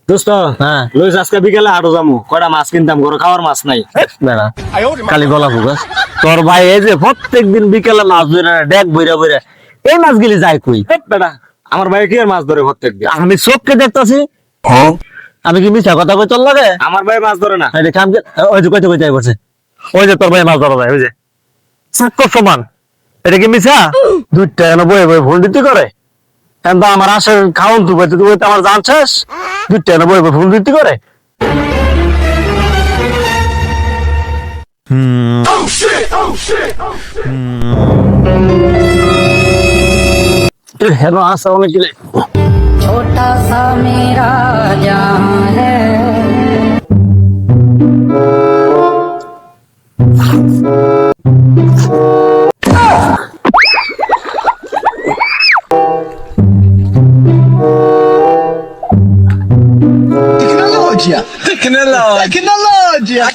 দোস্ত হ্যাঁ লইস আজকে বিকেলে হাটও যামু কয়টা মাছ কিনতাম ঘরে খাওয়ার মাছ নাই। বেড়া খালি গলা ফুকাস তোর ভাই এই যে প্রত্যেকদিন বিকেলে মাছ ধরে ডেক বইরা বইরা এই মাছগুলি যায় কই বেটা আমার ভাই কি আর মাছ ধরে প্রত্যেকদিন? আমি চোখকে দেখতাছি আমি কি মিছা কথা কই তোর লাগে আমার ভাই মাছ ধরে না। এই যে কাম ওই যে কইতে কইতে বসে ওই যে তোর ভাই মাছ ধরা যায় ওই যে সাক্ষ্য সমান এটা কি মিছা দুইটা এনে বয়ে বয়ে ভুল দিতে করে কিন্তু আমার আসে খাওন তুই বইতে তুই আমার জানছিস দুইটা এনে বয়ে বয়ে ভুল দিতে করে हेलो आसा होने के लिए छोटा सा मेरा जहां है Tecnologia! Tecnologia!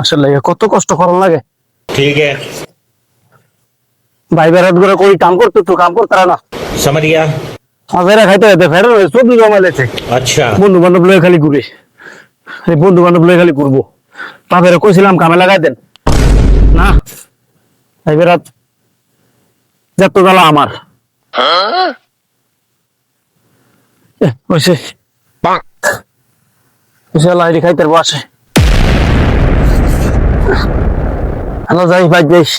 আসলে কত কষ্ট করার লাগে ठीक है ভাই বেড়াত করে কই কাম করতে তো কাম করতে না समझ गया আজেরা খাইতে হতে ফের সবজি জমাইলেছে अच्छा বন্ধু বান্ধব লয়ে খালি ঘুরে এই বন্ধু বান্ধব লয়ে খালি ঘুরবো বাপেরে কইছিলাম কামে লাগাই দেন না ভাই বেড়াত যত জ্বালা আমার ওইসে ওইসে লাইরি খাইতে বসে হ্যালো যাই ভাই যাইস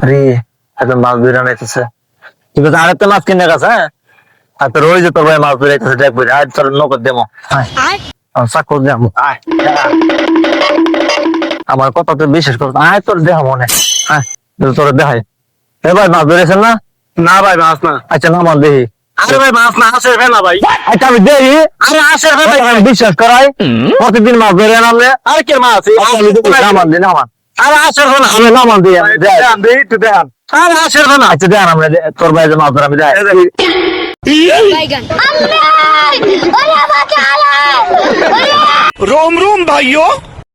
আরে এখন মাছ ধরে আনাইতেছে ঠিক আছে আরেকটা মাছ কিনে গেছে হ্যাঁ আর তোর ওই যে তোর ভাই মাছ ধরে আইতেছে দেখ বলে আর তোর নগদ দেবো চাকর দেবো আমার কথা তো বিশেষ করে আয় তোর দেহ মনে হ্যাঁ তোর দেখায় এ ভাই মাছ ধরেছেন না না ভাই মাছ না। আচ্ছা না আমার দেখি আরে ভাই মাছ না, আসে না ভাই। আচ্ছা আমি দেখি আরে আসে ভাই। আমি বিশ্বাস করাই প্রতিদিন মাছ ধরে আনলে আরে কে মাছ? নামান দিন আমার আরে আসে না। আমি নামান দিই দেন দেই একটু দেন। আরে আসে না। আচ্ছা দেন আমরা তোর ভাই যে মাছ ধরে আমি দেখ बैगन अरे बचा ले रोम रोम भाइयों